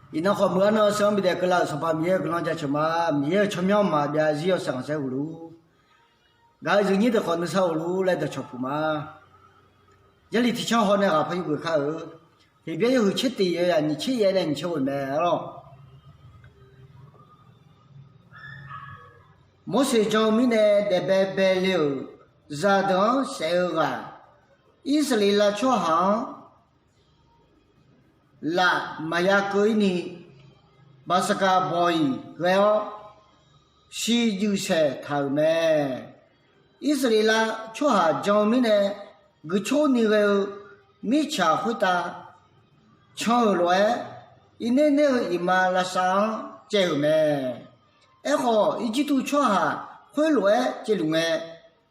伊那好么呢？上面的个啦，上把米个啷家去嘛，米吃苗嘛，别是要上山路，俺人家的好能上路来的吃铺嘛。这里提倡好呢，朋友会看哦，这边有吃的呀，你吃盐呢，你吃外卖了。莫说叫米呢，得白了，热当晒个，以色列啦吃行。là maya koi ni basaka boy gaya si ju se thau me israela choha jawmi ne gcho ni gayo mi cha huta chong lwe ine ne imala sang che me e ho i ji tu choha hwe lwe che lu me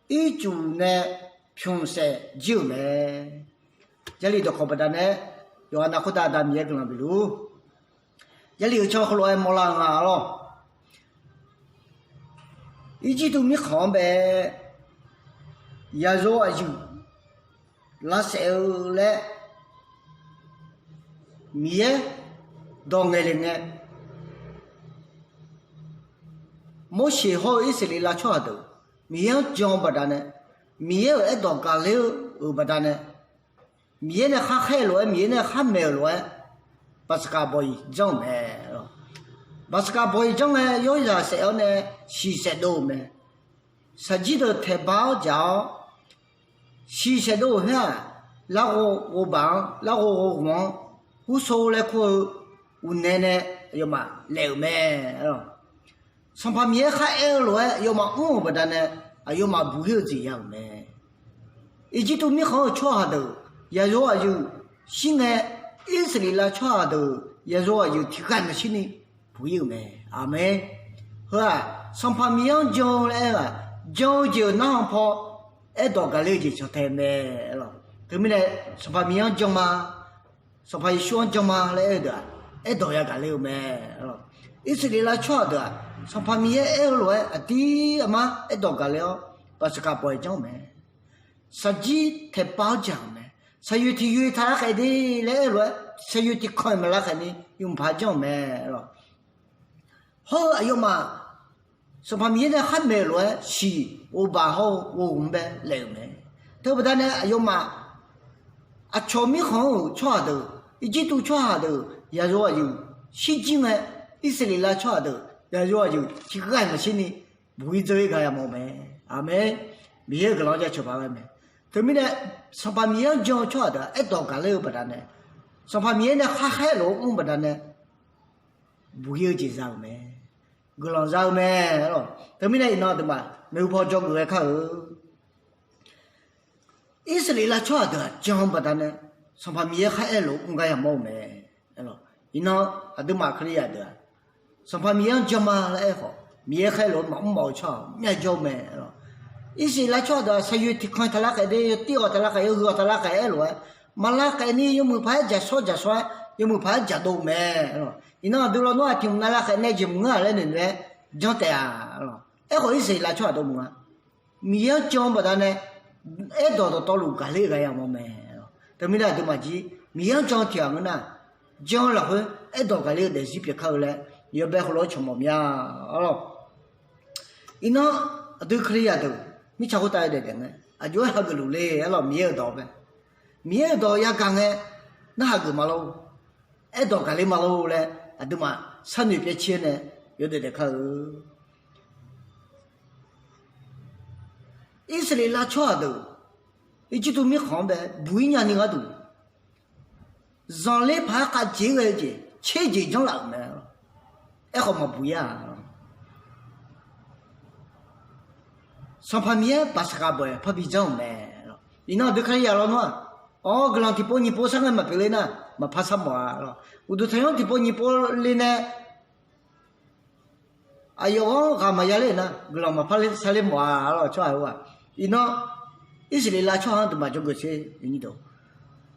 i ju ne phyon se ju me jali do khobada ne有那可大大米个那比如，这里有巧克力莫浪啊咯，一直都没看呗，也热就，那时候嘞，米当个人呢，莫写好一些里拉错的，米要讲不得呢，米要一道干了不得呢。米呢还海乱，米呢还没乱，把这个包一整没了，把这个包一整呢，有啥时候呢，40多没，实际的太包叫40多哈，那我帮，那我忘，我说了可我奶奶要么留没了，上把米还乱，要么我不得呢，要么不会这样没，一直都没好吃下头。也说就现在以色列啦，全都也说就提干的心里不有没阿妹，是吧？上旁边讲来个，讲就哪跑，多个了就叫太没了。对面嘞，上旁边讲嘛，上旁想讲嘛来的，多也个了没了。以色列啦，全都上旁边来，第嘛多个了，把这个不会讲没，实际太包讲没。十月体育他还得来了，十月的看没了还得用怕讲没了。好哎呦嘛，说怕明天还没了，是我把好我们呗来没，对不对呢？哎呦嘛，啊炒米好炒的，一直都炒的，也说就西京哎，以色列来炒的，也说就这个俺们心里不会做一个呀毛没，阿没，没有个老家吃饭没。对面呢，上把面讲吃的，多个了不得呢。上把面呢还了不得呢，不有几上没，个人上没咯。对面呢那的嘛，没有跑叫个看哦。以色列啦吃的讲不得呢，上把面还了，我也冇没咯。那啊都嘛可以的，上把面讲嘛来好，面还了冇吃，面叫没咯。一些来吃的，十月的看他那个的，第二他那个有二他那个了，马那个呢有没拍加说，有没拍加多没了？你那到了那听那个那就没了呢，讲的啊了。好一些来吃都没，米要讲不得呢，到路干那个样么没了。他们那都嘛急，米要讲听个呢，讲了后到干那个是别靠了，要不好了吃么面了。你那都可以呀都。你吃过大一点的，就那个路嘞，老米尔道呗，米尔道也讲哎，那个马路，到干里马路嘞，都嘛山里边去呢，有的看。以色列拉错的，一直都没看呗，不一样的个都，上来拍还几个节，切节讲了没，好嘛不一样。上旁边把这个不怕比较没了，你那都可以了嘛？哦，个人提波你波上来嘛别来呢，嘛怕什么了？我都这样提波你波来呢，哎呦，干嘛要来呢？个人嘛怕来啥来么了？错啊！你那以色列拉错行都嘛这个些你都，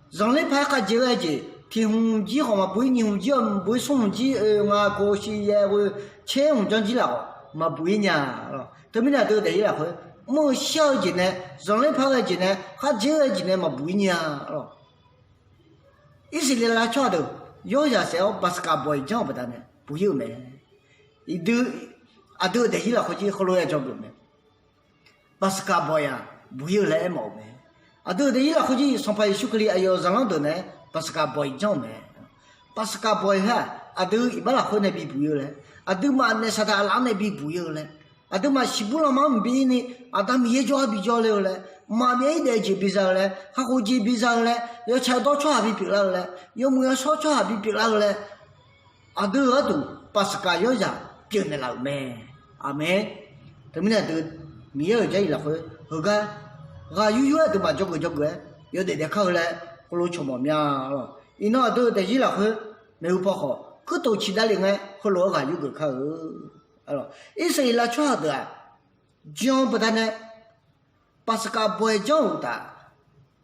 上来拍个几个节，听红机好嘛？不会红机，不会送红机，我过去也会切红张机了。嘛不一样了，他们俩都得了会，我小进来，上来拍个进来，还几个进来嘛不一样了。以色列拉吃的，有些时候巴斯卡boy讲不得呢，不有没，都得意了，回去后来叫不没，巴斯卡boy啊，不有来毛没，都得意了，回去上班休克里，哎呦，让人都呢，巴斯卡boy讲没，巴斯卡boy哈，都一般了回那边不有嘞，都嘛那啥他拉那边不有嘞，都嘛西部了嘛没呢，他们也叫比较了嘞。马面一点就比上来，还好几比上来，要吃到吃还比别人来，要么要少吃还比别人来，都把自家要家变得老美，阿妹，他们俩都没有这一来回，后个，有都把这个，有的靠来，葫芦吃毛面了，一那都在一来回没有不好，可都其他人哎，后来有个靠，了，一说一来吃的，讲不得呢。巴斯卡不会讲的，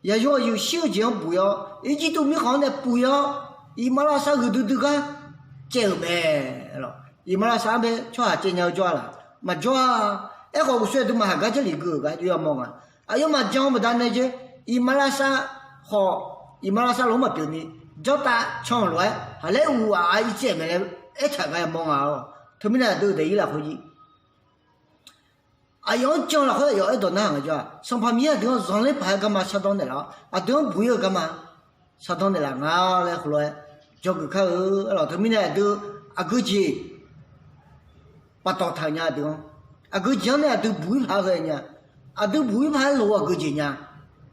也要有小讲不要，一句都没好呢不要，伊马拉萨后头都个讲呗了，伊马拉萨呗，吃下真要抓了，嘛抓，好我说都嘛还个这里个就要忙啊，要嘛讲不得那些，伊马拉萨好，伊马拉萨老嘛表呢，叫他唱来，还来有啊一见没来，吃个要忙啊，他们俩都得伊拉回去。要讲了后要一到那个叫，上旁边都要上来拍干嘛下当的了，都要不要干嘛下当的了，来后来叫个看老头们呢都个去把刀他家的，个讲呢都不会拍个呢，都不会拍路个去呢，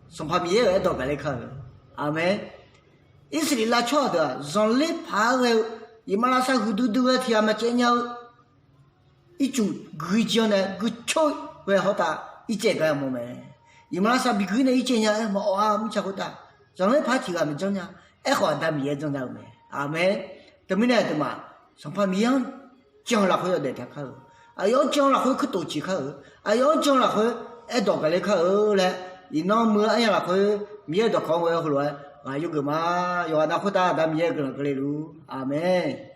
上旁边也到白来看，阿妹，以色列拉巧的上来拍个，伊马拉萨后头都要听嘛见nhau。一种个讲呢，个巧为好大，一这个么没？伊们那啥比个呢？一见呀，么哇，没吃好大，上来拍起个没中呀，好大米也中到没？阿妹，他们呢对嘛？上旁米样讲了会要得他看，要讲了会去多去看，要讲了会多个来看嘞，伊那么呀了会米也多看我回来，有个嘛，要那会大米也个来路，阿妹。